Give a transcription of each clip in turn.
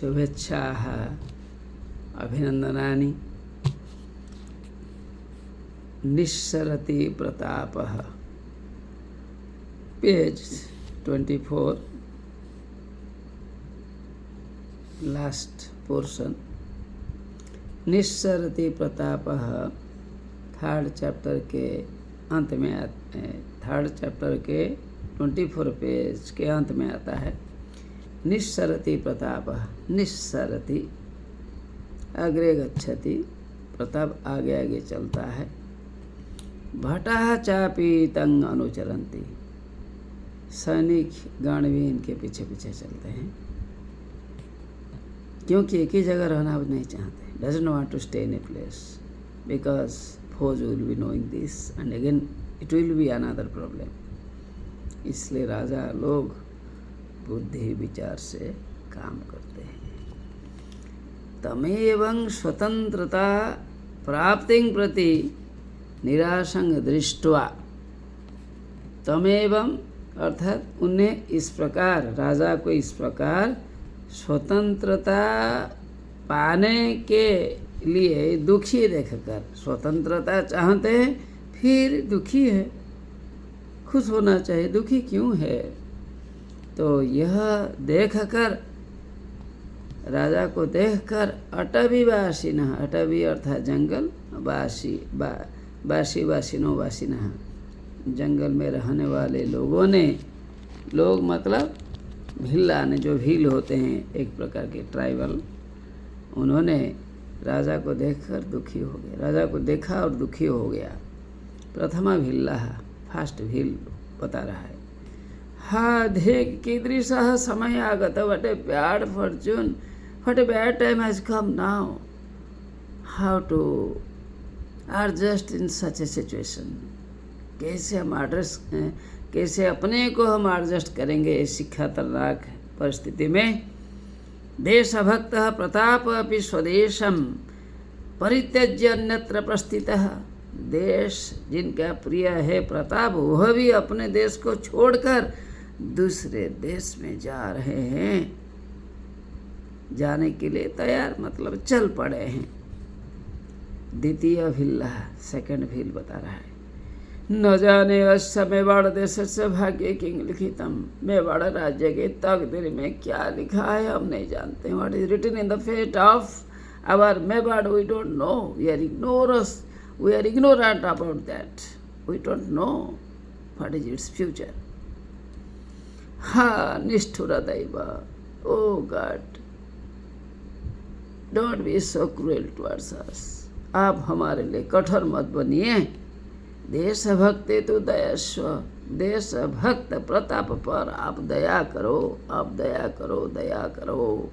शुभेच्छाः अभिनन्दनानि। निस्सरति प्रतापः, पेज 24, लास्ट पोर्शन। निस्सरति प्रतापः थर्ड चैप्टर के अंत में थर्ड चैप्टर के 24 पेज के अंत में आता है। निस्सरति प्रतापः, निस्सरति अग्रे गच्छति, प्रताप आगे आगे चलता है। भटाः चापि तंग अनुचरन्ति, सैनिक गण भी इनके पीछे पीछे चलते हैं, क्योंकि एक ही जगह रहना अब नहीं चाहते। Doesn't want to stay in a place because foes will be knowing this and again it will be another problem. इसलिए राजा लोग बुद्धि विचार से काम करते हैं। तमेवं स्वतंत्रता प्राप्तिं प्रति निराशं दृष्ट्वा, तमेवं अर्थात उन्हें इस प्रकार, राजा को इस प्रकार स्वतंत्रता पाने के लिए दुखी देखकर, स्वतंत्रता चाहते हैं फिर दुखी है, खुश होना चाहिए, दुखी क्यों है? तो यह देखकर, राजा को देखकर अटवीवासिनः, अटवी अर्थात जंगल, वासी वासिनो वासिनः, जंगल में रहने वाले लोगों ने, लोग मतलब भिल्ला ने, जो भील होते हैं एक प्रकार के ट्राइबल, उन्होंने राजा को देखकर दुखी हो गए। राजा को देखा और दुखी हो गया। प्रथमा भिल्ला, फर्स्ट भील बता रहा है। हा देख कीदृशः समय आगत, what a bad fortune, what a bad time has come now, how to adjust in such a situation. कैसे हम कैसे अपने को हम एडजस्ट करेंगे ऐसी खतरनाक परिस्थिति में। देशभक्तः प्रताप अपि स्वदेशं परित्यज्य अन्यत्र प्रस्थितः, देश जिनका प्रिय है प्रताप, वह भी अपने देश को छोड़कर दूसरे देश में जा रहे हैं, जाने के लिए तैयार, मतलब चल पड़े हैं। द्वितीय भिल्ला, सेकंड भील बता रहा है। न जाने अस्य मेवाड़ देश से भाग्य किंग लिखितम, मेवाड़ राज्य के तकदीर में क्या लिखा है हम नहीं जानते। What is written in the fate of our Mewar we don't know, we are ignorant about that, we don't know what is its future. हा निष्ठुर दैव, O God don't be so cruel towards us, आप हमारे लिए कठोर मत बनिए। देशभक्ति तो दयास्व, देशभक्त प्रताप पर आप दया करो, आप दया करो, दया करो।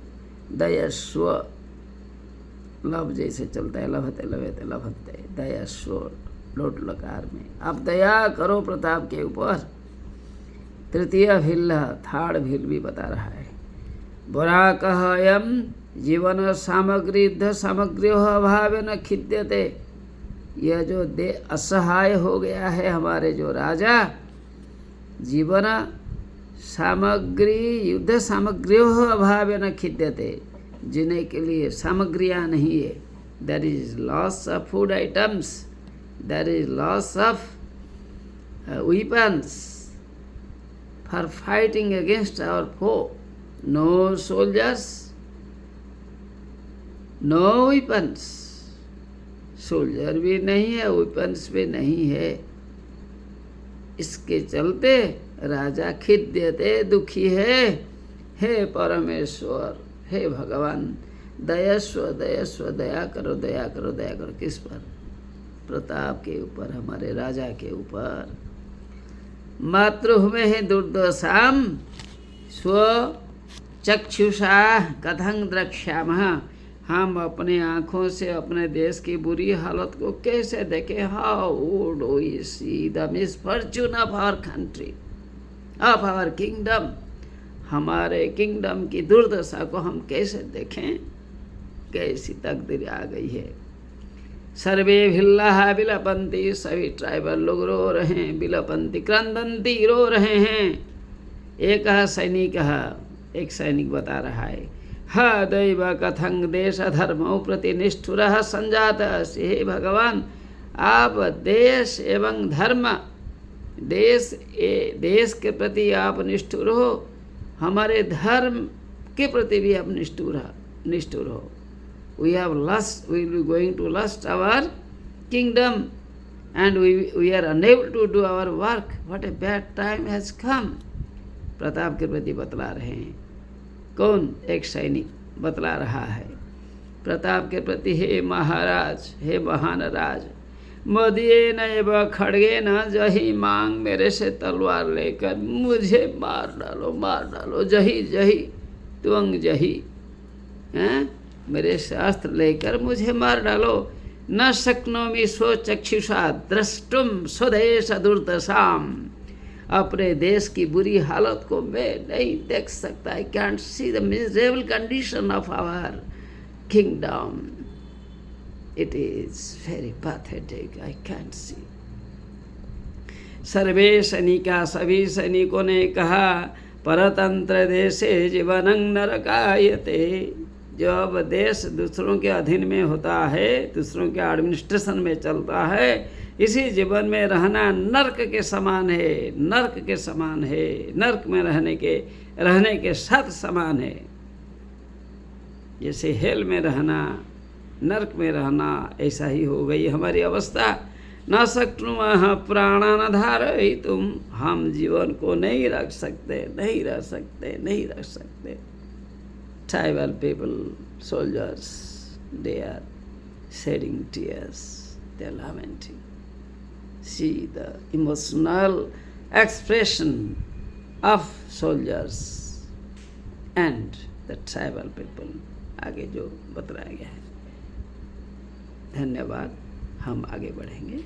दयास्व लव जैसे चलता है, लभते लभते लभते, दयास्व लोट लकार में, आप दया करो प्रताप के ऊपर। तृतीय भिल्ल, थर्ड भील भी बता रहा है। बुरा कहयम जीवन सामग्री युद्ध सामग्र्योः अभावेन खिद्यते, यह जो असहाय हो गया है हमारे जो राजा, जीवन सामग्री युद्ध सामग्र्योः अभावेन खिद्यते, जीने के लिए सामग्रियाँ नहीं है। There is loss of food items, there is loss of weapons for fighting against our foe. No soldiers, no weapons, soldier भी नहीं है, वेपन्स भी नहीं है। इसके चलते राजा खिद्यते, दुखी है। हे परमेश्वर, हे भगवान, दयास्व दयास्व, दया करो दया करो दया करो। किस पर? प्रताप के ऊपर, हमारे राजा के ऊपर। मातृभूमि दुर्दशाम स्व चक्षुषा कथं द्रक्ष्यामः, हम अपने आँखों से अपने देश की बुरी हालत को कैसे देखें। How would we see the misfortune of our country, of our kingdom, हमारे किंगडम की दुर्दशा को हम कैसे देखें, कैसी तकदीर आ गई है। सर्वे भिल्लाः विलपन्ति, सभी ट्राइबल लोग रो रहे हैं, विलपन्ति क्रंदन्ति, रो रहे हैं। एक सैनिक बता रहा है, हा दैव कथं देश धर्मो प्रति निष्ठुर संजात। हे भगवान, आप देश एवं धर्म, देश के प्रति आप निष्ठुर हो, हमारे धर्म के प्रति भी आप निष्ठुर हो। We have lust, we will be going to lust our kingdom and we are unable to do our work. What a bad time has come. Pratap के प्रति बतला रहे हैं। कौन? एक सैनिक बतला रहा है प्रताप के प्रति, हे महाराज, हे महान राज, मदिये न एवं खड़गे न जही मांग, मेरे से तलवार लेकर मुझे मार डालो, जही जही तुअंग जही, हैं? मेरे शास्त्र लेकर मुझे मार डालो। न शक्नोमि स्वचक्षुषा द्रष्टुम स्वदेश दुर्दशाम, अपने देश की बुरी हालत को मैं नहीं देख सकता। I can't see the miserable condition of our kingdom, it is very pathetic, I can't see. सर्वे सैनिका, सभी सैनिकों ने कहा, परतंत्र देशे जीवनं नरकायते, जो अब देश दूसरों के अधीन में होता है, दूसरों के एडमिनिस्ट्रेशन में चलता है, इसी जीवन में रहना नर्क के समान है, नर्क के समान है, नर्क में रहने के साथ समान है। जैसे हेल में रहना, नर्क में रहना, ऐसा ही हो गई हमारी अवस्था। न शक्नुमः प्राणान धारयितुम, हम जीवन को नहीं रख सकते। Tribal people, soldiers, they are shedding tears, they are lamenting. See the emotional expression of soldiers and the tribal people. आगे जो बतलाया गया है। धन्यवाद, हम आगे बढ़ेंगे।